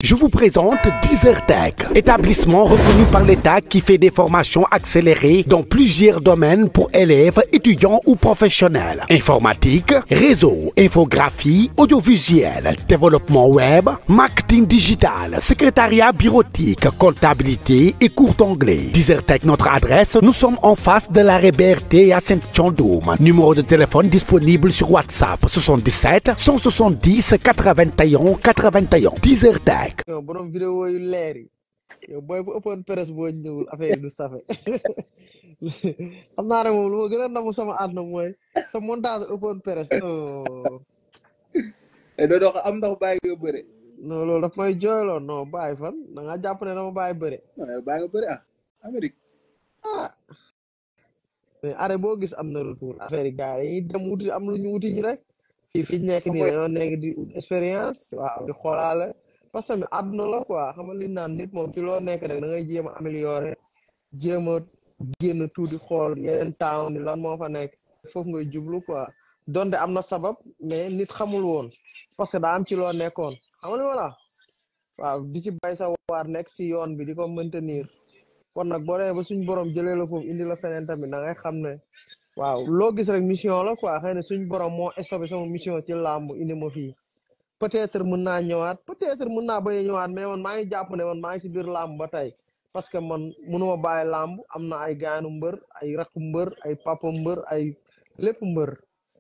Je vous présente Deezertech, établissement reconnu par l'État qui fait des formations accélérées dans plusieurs domaines pour élèves, étudiants ou professionnels. Informatique, réseau, infographie, audiovisuel, développement web, marketing digital, secrétariat bureautique, comptabilité et cours d'anglais. Deezertech, notre adresse, nous sommes en face de l'arrêt BRT à Saint-Thiandoum. Numéro de téléphone disponible sur WhatsApp 77 170 81 81. Deezertech. yow borom vidéo yu leer yi yow booy bu ëppoon presse boo ñëwul affaire yi du safe xam naa ne moom lu ma gën a namu sama àdduna mooy sa montage ëppoon presse doo dox am ndax bàyyi nga bëre. non loolu daf may jooyloo non bàyyi fan da ngaa jàpp ne dama bàyyi bëre bàyyi nga bëre Amérique. ah mais arrêt boo gis am na retour affaire yi gars yi dem wuti am lu ñu wuti ji rek fi nekk nii dañoo nekk di expérience waaw di xoolaale parce que tamit àdduna la quoi xam nga li naan nit moom ci loo nekk rek da ngay jéem a améliorer jéem a génn tuuti xool yeneen town ni lan moo fa nekk foofu ngay jublu quoi donte am na sabab mais nit xamul woon parce que daa am ci loo nekkoon xam nga wala waaw di ci bay sa waar nekk si yoon bi di ko maintenir kon nag boo demee ba suñ borom jëlee la foofu indi la feneen tamit da ngay xam ne waaw loo gis rek mission la quoi xëy na suñ borom moo stoppé sama mission ci làmb indi ma fii peut-être mën naa ñëwaat peut-être mën naa bañ a ñëwaat mais man maa ngi jàpp ne man maa ngi si biir làmb ba tey parce que man mënuma bàyyi làmb am na ay gaanu mbër ay rakku mbër ay papa mbër ay lépp mbër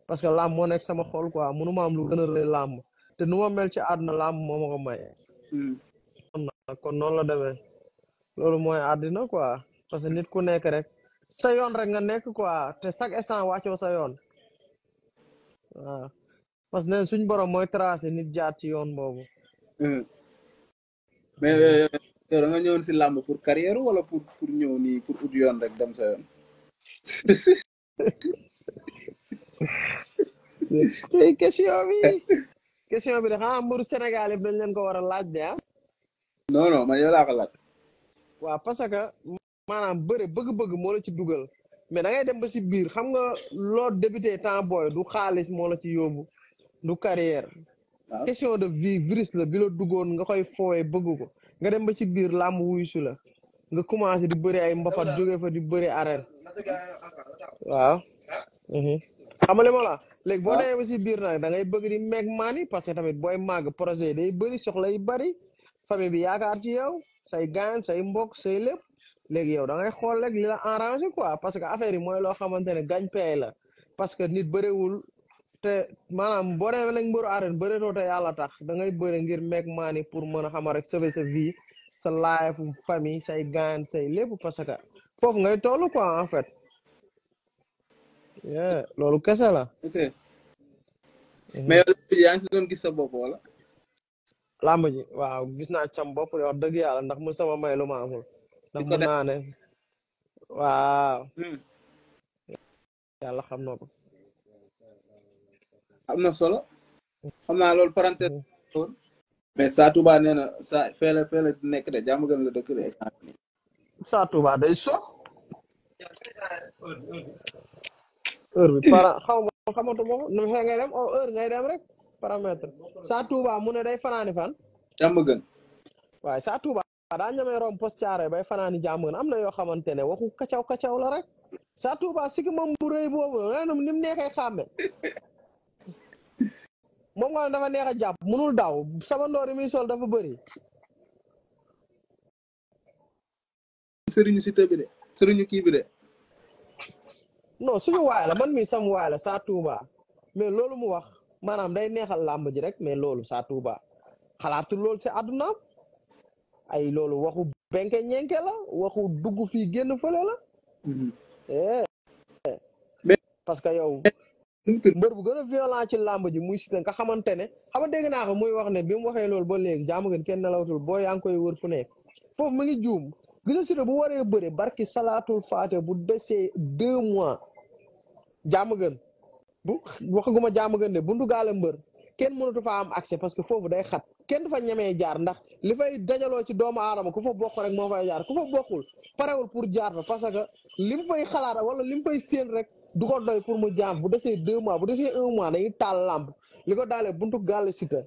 parce que làmb moo nekk sama xol quoi mënuma am lu gën a rëy làmb te nu ma mel ci àdduna làmb moo ma ko maye. kon noonu la demee loolu mooy àddina quoi parce que nit ku nekk rek sa yoon rek nga nekk quoi te chaque instant wàccoo sa yoon waaw. parce que suñ borom mooy tracé nit jaar ci yoon boobu. mais yow da nga ñëwoon si làmb pour carrière wala pour ñëw nii pour ut yoon rek dem sa yoon. question bi de xanaa mbëru Sénégal yëpp dañ leen ko war a laaj de non non man yow laa ko laaj. waaw parce que maanaam bëre bëgg-bëgg moo la ci dugal mais da ngay dem ba si biir xam nga loo débuté temps booy du xaalis moo la ci yóbbu. du carrière question de vie virus la bi la duggoon nga koy fooye bëgg ko nga dem ba ci biir làmb wuyusu la nga commencé di bëri ay mbapat jóge fa di bëri arène waaw xam nga li ma la léegi boo demee ba si biir nag da ngay bëgg di meeg maani parce que tamit booy màgg projet day bëri soxla yi bëri famille bi yaakaar ci yow say gaan say mbokk say lépp léegi yow da ngay xool rek li la arrangé quoi parce que affaire yi mooy loo xamante ne gagne-pain la parce que nit bëriwul te maanaam boo demee nag mbëru arène bëreetoo te yàlla tax da ngay bëre ngir meeg maani pour mën a xama rek sauver sa vie sa life famille say gaan say lépp parce que foofu ngay toll quoi en fait loolu kese la. ok mais yow yaa ngi si doon gis sa bopp wala. làmb ji waaw gis naa ci sama bopp wax dëgg yàlla ndax mu sama may lu ma amul. ndax mun naa ne waaw. yàlla xam na ko. am na solo xam naa loolu parenthèse mais Sa Touba nee na sa feela nekk de jàmm gën la dëkk de instant bi. Sa Touba day so heure bi xamatuma ko nu xee ngay dem heure ngay dem rek paramètre Sa Touba mu ne day fanaani fan jàmm gën waaye Sa Touba daa ñamee rom post caare bay fanaani jàmm gën am na yoo xamante ne waxu kacaw la rek Sa Touba sigi moom bu rëy boobu leenum ni mu neexee xàmme moom nga dafa neex a jàpp munul daw sama ndoor yi muy sol dafa bëri. sëriñu si tëbi de sëriñu kii bi de. non suñu waay la man mi sam waay la Sa Touba mais loolu mu wax maanaam day neexal làmb ji rek mais loolu Sa Touba xalaatul loolu si àdduna ay loolu waxu benke ñenke la waxu dugg fii génn fële la. parce que yow. mbër bu gën a violent ci làmb ji muy Siteu nga xamante ne xam nga dégg naa ko muy wax ne bi mu waxee loolu ba léegi jaamu ngeen kenn nelawatul boo yaa ngi koy wër fu nekk foofu mu ngi juum gis nga Siteu bu waree bëre barki salaatul faate bu desee 2 mois jaamu gën bu waxaguma jaamu gën ne bu ndugaale mbër kenn mënatu fa am accès parce que foofu day xat kenn du fa ñemee jaar ndax li fay dajaloo ci doomu aadama ku fa bokk rek moo fay jaar ku fa bokkul parewul pour jaar fa parce que lim fay xalaat wala lim fay séen rek du ko doy pour mu jaam bu desee 2 mois bu desee 1 mois dañuy taal làmb li ko daalee buntu gàll Siteu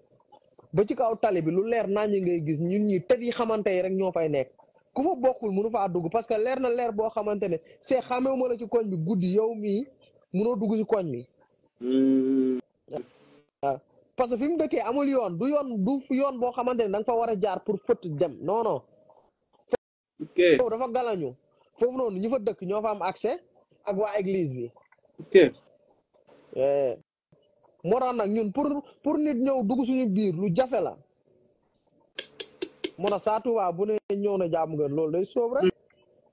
ba ci kaw tali bi lu leer nañu ngay gis ñun ñi tët yi xamante yi rek ñoo fay nekk ku fa bokkul mënu faa dugg parce que leer na leer boo xamante ne c'est xamewuma la ci koñ bi guddi yow mii mënoo dugg ci koñ bi waaw parce que fi mu dëkkee amul yoon du yoon boo xamante ne da nga fa war a jaar pour fëtt dem non non ok foofu dafa galañu foofu noonu ñu fa dëkk ñoo fa am accès ak waa église bi ok moo tax nag ñun pour nit ñëw dugg suñu biir lu jafe la moo tax Sa Touba bu ne ñëw na jàmm gën loolu day sóob rek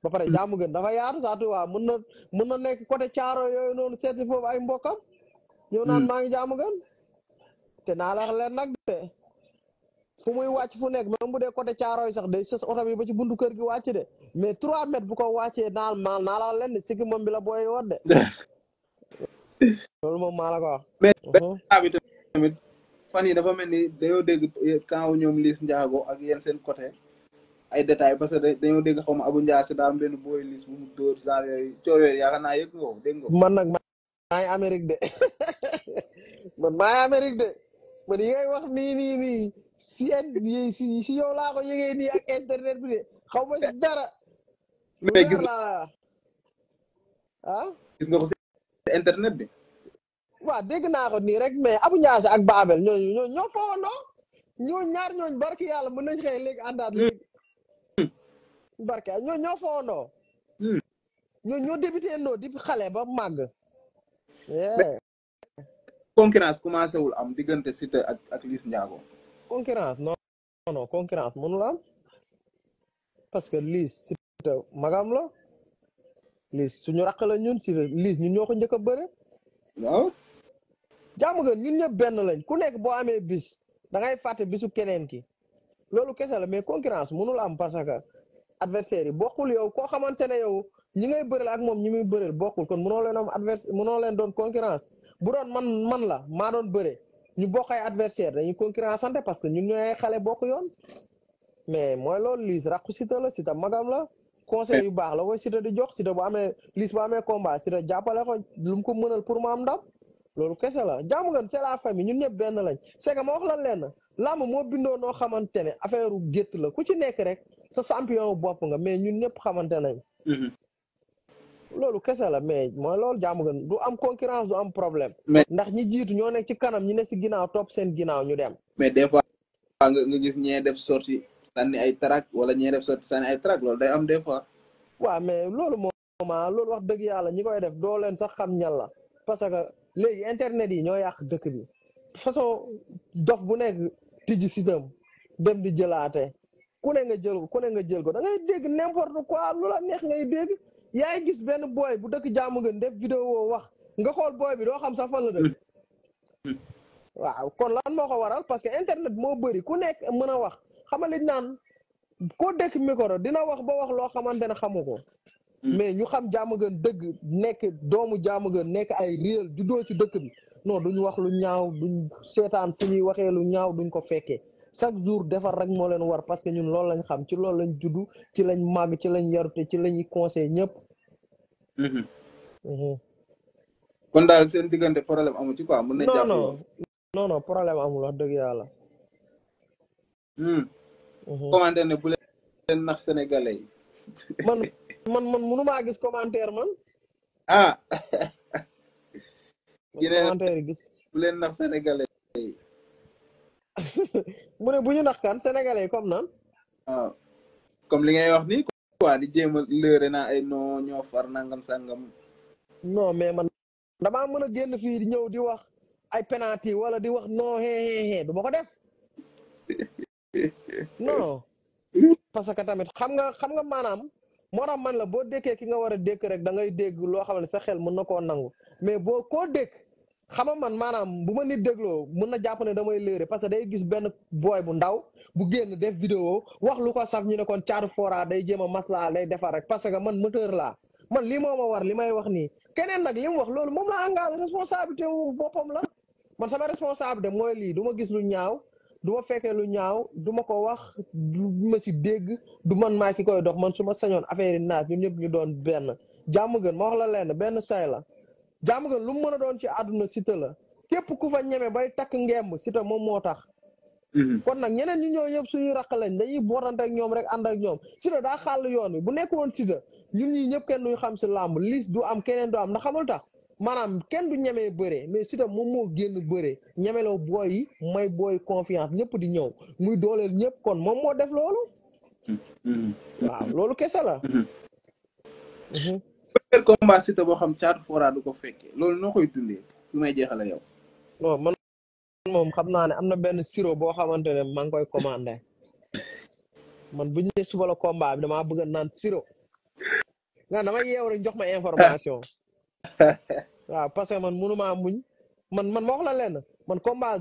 ba pare jàmm gën dafa yaatu Sa Touba mën na nekk côté caaro yooyu noonu seeti foofu ay mbokkam ñëw naan maa ngi jàmm gën te naa la wax leen nag de fu muy wàcc fu nekk même bu dee côté caaro yi sax day sës oto bi ba ci buntu kër gi wàcc de mais 3 mètres bu ko wàccee naa la wax leen de sikki moom bi la booy wat de loolu moom maa la ko wax mais benn bi tamit fan yi dafa mel ni dañoo dégg quand ñoom Liss Ndiago ak yéen seen côté ay détails parce que dañoo dégg xaw ma Abou Ndiassé daa am benn booy Liss bu mu dóor genre yooyu coow yooyu yaakaar naa yëg nga ko dégg nga man nag maa ngi Amérique de man maa ngi Amérique de man yi ngay wax nii si yow laa ko yëgee nii ak internet bi de xaw ma si dara lu mais leer laa gis nga ko si internet bi waaw dégg naa ko nii rek mais Abou Ndiassé ak Babel ñoo fawandoo ñaar ñooñ barki yàlla mën nañ xëy léegi àndaat léegi barki ñoo fawandoo ñoo débuté ndoo depuis xale ba màgg concurrence commencé wul am diggante Siteu ak Liss Ndiago concurrence non concurrence mënul am parce que Liss Siteu magam la Liss suñu raq la ñun Siteu Liss ñun ñoo ko njëkk a bëre waaw jàmm nga ñun ñëpp benn lañ ku nekk boo amee bis da ngay fàtte bisu keneen ki loolu kese la mais concurrence mënul am parce que adversaire yi bokkul yow koo xamante ne yow ñi ngay bëreel ak moom ñi muy bëreel bokkul kon mënoo leen am adversaire mënoo leen doon concurrence bu doon man la maa doon bëre ñu bokk ay adversaire dañuy concurrence santé parce que ñun ñooy xale bokk yoon mais mooy loolu Liss rakku Siteu la Siteu magam la conseil yu baax la koy Siteu di jox Siteu bu amee Liss bu amee combat Siteu jàppale ko lu mu ko mënal pour mu am ndam loolu kese la jàmm nga c'est la famille ñun ñëpp benn lañ c'est que ma wax la leen làmb moo bindoo noo xamante ne affaire u gétt la ku ci nekk rek sa champion bopp nga mais ñun ñëpp xamante nañ loolu kese la mais mooy loolu jàmm nga du am concurrence du am problème ndax ñi jiitu ñoo nekk ci kanam ñi ne si ginnaaw topp seen ginnaaw ñu dem mais des fois nga gis ñee def sorti sànni ay track wala ñee def sorti sànni ay track loolu day am des fois waaw mais loolu mooma loolu wax dëgg yàlla ñi koy def doo leen sax xam ñan la parce que léegi internet yi ñoo yàq dëkk bi façon dof bu nekk tijji sitam dem di jëlaate ku ne nga jël ko da ngay dégg n'importe quoi lu la neex ngay dégg yaay gis benn booy bu dëkk jàmm ngeen def vidéo wax nga xool booy bi doo xam sax fan la dëkk waaw kon lan moo ko waral parce que internet moo bëri ku nekk mën a wax xamal liñ naan koo dëkk micro dina wax ba wax loo xamante ne xamu ko mais ñu xam jàmm gën dëgg nekk doomu jàmm gën nekk ay réel juddoo ci dëkk bi non duñ wax lu ñaaw duñ seetaan fu ñuy waxee lu ñaaw duñ ko fekkee chaque jour defar rek moo leen war parce que ñun loolu lañ xam ci loolu lañ juddu ci lañ màgg ci lañ yarute ci lañuy conseil ñëpp kon daal seen diggante problème amu ci quoi mën na jàpp non problème amul wax dëgg yàlla commentaire ne bu leen nax sénégalais yi man mënumaa gis commentaire man commentaire gis bu leen nax sénégalais yi mu ne bu ñu nax kan sénégalais yi comme nan waaw comme li ngay wax nii quoi di jéem a lëre naa ay non ñoo far nangam sangam non mais man damaa mën a génn fii di ñëw di wax ay penalty wala di wax non xeexeexee du ma ko def non parce que tamit xam nga maanaam moo tax man la boo dékkee ki nga war a dékk rek da ngay dégg loo xam ne sa xel mën na koo nangu mais boo koo dékk xam nga man maanaam bu ma nit dégloo mën na jàpp ne damay léere parce que day gis benn booy bu ndaw bu génn def vidéo wax lu ko saf ñu ne kon Thiatou Fora day jéem a maslaa day defar rek parce que man moteur laa man lii moo ma war li may wax nii keneen nag li mu wax loolu moom la engagé responsabilité moom boppam la man sama responsabilité mooy lii du ma gis lu ñaaw du ma fekkee lu ñaaw du ma ko wax du ma si dégg du man maa ki koy dox man su ma sañoon affaire yi naat ñun ñëpp ñu doon benn jàmm gën ma wax la leen benn say la jàmm gën lu mu mën a doon ci àdduna Siteu la képp ku fa ñeme bay takk ngemb Siteu moom moo tax kon nag ñeneen ñi ñoo yëpp suñuy raq lañ dañuy bootante ak ñoom rek ànd ak ñoom Siteu daa xàll yoon bi bu nekkoon Siteu ñun ñii ñëpp kenn duñu xam si làmb Liss du am keneen du am ndax xamul tax maanaam kenn du ñemee bëre mais Siteu moom moo génn bëre ñemeloo booy yi may booy confiance ñëpp di ñëw muy dooleel ñëpp kon moom moo def loolu waaw loolu kese la premier combat Siteu boo xam Thiatou Fora du ko fekkee loolu noo koy dundee fi may jeexale yow non man moom xam naa ne am na benn sirop boo xamante ne maa ngi koy commandé man bu ñu nee suba la combat bi damaa bëgg a naan sirop nga dama yeew rek jox ma information waaw parce que man mënumaa muñ man ma wax la lenn man combat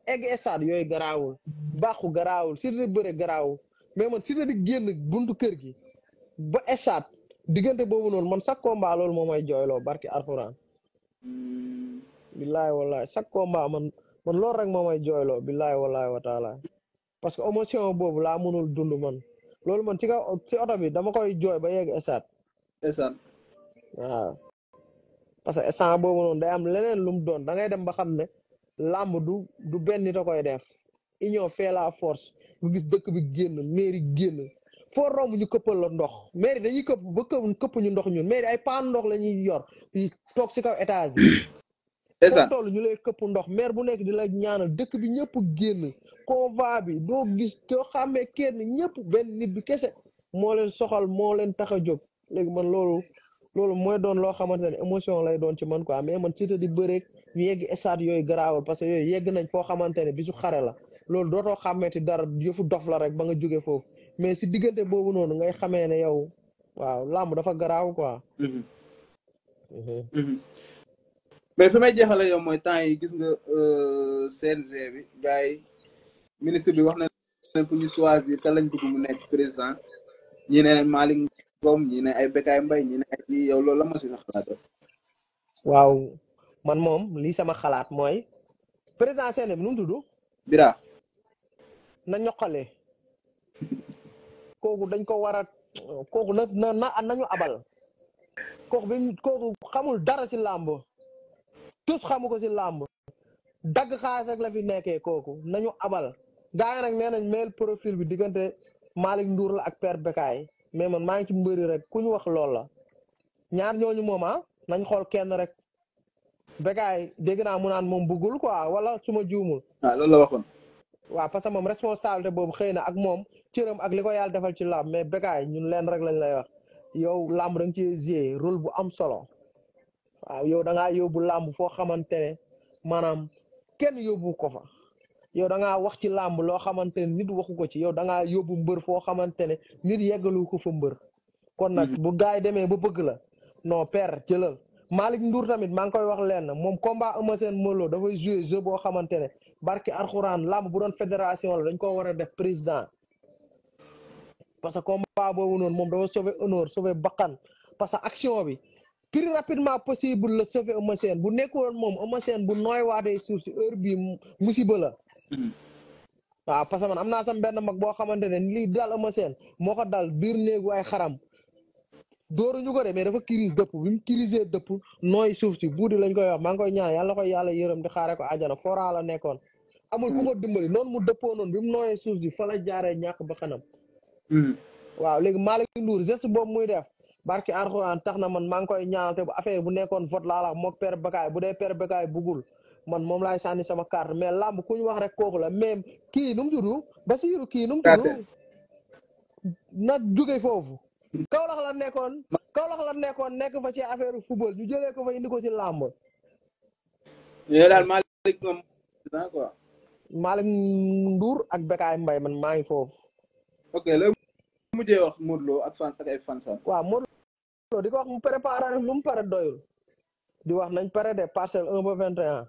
egg stade yooyu garaawul bàqu garaawul Siteu di bëre garaawul mais man Siteu di génn buntu kër gi ba stade diggante boobu noonu man chaque combat loolu moo may jooyloo barki Alxuraan billaay wallaay chaque combat man loolu rek moo may jooyloo billaay wallaay wa taala parce que émotion boobu laa mënul dund man loolu man ci oto bi dama koy jooy ba yegg stade waaw parce que instant boobu noonu day am leneen lu mu doon da ngay dem ba xam ne làmb du benn nit a koy def union fait la force nga gis dëkk bi génn mairie génn foo romb ñu këppal la ndox mairie dañuy këpp ba këpp ñu ndox ñun mairie ay paan ndox la ñuy yor yi toog si kaw étage yi foo toll ñu lay këpp ndox maire bu nekk di la ñaanal dëkk bi ñëpp génn convoi bi doo gis koo xàmmee kenn ñëpp benn nit bi kese moo leen soxal moo leen tax a jóg léegi man loolu mooy doon loo xamante ne émotion lay doon ci man quoi mais man Siteu di bëreeg ñu yegg stade yooyu garaawal parce que yooyu yegg nañ foo xamante ne bisu xare la loolu dootoo xàmmeeti dara yëfu dof la rek ba nga jóge foofu mais si diggante boobu noonu ngay xamee ne yow waaw làmb dafa garaaw quoi mais fi may jeexale yow mooy temps yi gis nga CNG bi gars yi ministre bi wax na ne pour ñu choisir kan lañ bëgg mu nekk président ñi ne Malick Ngom ñi ne ay Bécaye Mbaye ñi ne ay lii yow loolu la ma si sa xalaat waaw man moom lii sama xalaat mooy président CNG bi nu mu tudd Bira na ñoqale kooku dañ ko war a kooku nañu abal kooku xamul dara si làmb tous xamu ko si làmb dagg xaalis rek la fi nekkee kooku nañu abal gars yi nag nee nañ meel profil bi diggante Malick Ndour la ak Père Bécaye mais man maa ngi ci mbëri rek ku ñu wax loolu la ñaar ñooñu moom nañ xool kenn rek Bécaye dégg naa mu naan moom bëggul quoi wala su ma juumul loolu la waxoon waaw parce que moom responsabilité boobu xëy na ak moom cëram ak li ko yàlla defal ci làmb mais Bécaye ñun leen rek lañ lay wax yow làmb da nga ci jouer rôle bu am solo waaw yow da ngaa yóbbu làmb foo xamante ne maanaam kenn yóbbu ko fa yow da ngaa wax ci làmb loo xamante ne nit waxu ko ci yow da ngaa yóbbu mbër foo xamante ne nit yeggalu ko fa mbër kon nag bu gars yi demee ba bëgg la non père jëlal Malick Ndour tamit maa ngi koy wax leen moom combat Eumeu Sène Modou Lô dafay jouer jeu boo xamante ne barki Alxuraan làmb bu doon fédération la dañ ko war a def président parce que combat boobu noonu moom dafa sauver honneur sauver bakkan parce que action bi plus rapidement possible la sauver Eumeu Sène bu nekkoon moom Eumeu Sène bu nooy waatee suuf si heure bii musiba la waaw parce que man am naa sam benn mag boo xamante ne lii dal Eumeu Sène moo ko dal biir néegu ay xaram dóoruñu ko de mais dafa crise dëpp bi mu crisé dëpp nooy suuf si buudi lañ koy wax maa ngi koy ñaan yàlla na koy yàlla yërëm di xaare ko àjjana Fora la nekkoon amul ku ko dimbali noonu mu dëppoo noonu bi mu nooyee suuf si fa la jaaree ñàkk ba kanam waaw léegi Malick Ndour geste boobu muy def barki Alxuraan tax na man maa ngi koy ñaanal te bu affaire bu nekkoon vote laa la moog Père Bécaye bu dee Père Bécaye buggul man moom laay sànni sama carte mais làmb ku ñu wax rek kooku la même kii nu mu tudd Basiirou kii nu mu tudd na jóge foofu Kaolack la nekkoon nekk fa ci affaire football ñu jëlee ko fa indi ko si làmb yow daal Malick Ngom quoi Malick Ndour ak Bécaye Mbaye man maa ngi foofu ok loolu mujjee wax Modou Lo ak ay fansam waaw Modou Lo di ko wax mu préparé rek lu mu pare doyul di wax nañ pare de parcelle 1 ba 21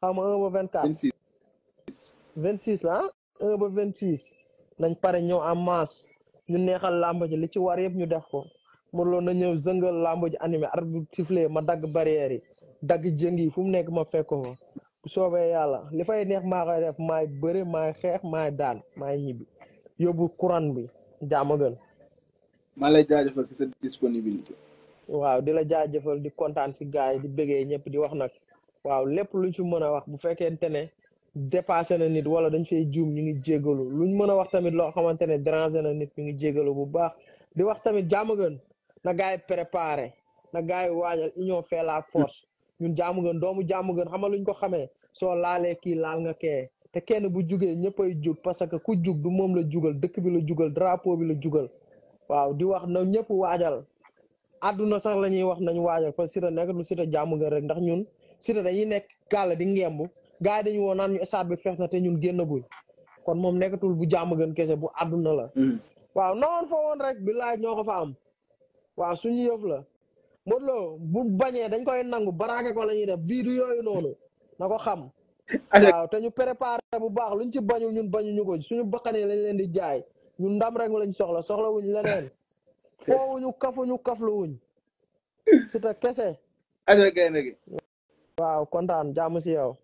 xaw ma 1 ba 24 26 la 1 ba 26 nañ pare ñëw en masse ñu neexal làmb ji li ci war yëpp ñu def ko Modou Lo na ñëw zëngal làmb ji animé arbitre sifflé ma dagg barrière yi dagg jëng yi fu mu nekk ma fekk ko fa bu soobee yàlla li fay neex maa koy def maay bëre maay xeex maay daan maay ñibbi yóbbu courant bi jaama gën maa lay jaajëfal si sa disponibilité waaw di la jaajëfal di kontaan si gars yi di bëggee ñëpp di wax nag waaw lépp luñ ci mën a wax bu fekkente ne dépassé na nit wala dañ fay juum ñu ngi jégalu luñ mën a wax tamit loo xamante ne déranger na nit ñu ngi jégalu bu baax di wax tamit jàmm gën na gars yi préparé na gars yi waajal union fait la force ñun jàmm gën doomu jàmm gën xamal luñ ko xamee soo laalee kii laal nga kee te kenn bu jugee ñëpp ay jug parce que ku jug du moom la jugal dëkk bi la jugal drapeau bi la jugal waaw di wax na ñëpp waajal àdduna sax la ñuy wax nañ waajal parce que Siteu nekk lu Siteu jàmm gën rek ndax ñun Siteu dañuy nekk gàll di ngemb gars yi dañu woo naan ñu stade bi fees na te ñun génnaguñ kon moom nekkatul bu jàmm gën kese bu àdduna la waaw noonu fa woon rek billaay ñoo ko fa am waaw suñu yëf la Modou Lo bu bañee dañ koy nangu baraake ko la ñuy def bii du yooyu noonu na ko xam waaw te ñu préparé bu baax luñ ci bañu ñun bañuñu ko suñu bakkanee lañ leen di jaay ñun ndam rek lañ soxla wuñ leneen foowuñu kafuñu kafluwuñ Siteu kese aja gaynde gi waaw kontaan jàmm si yow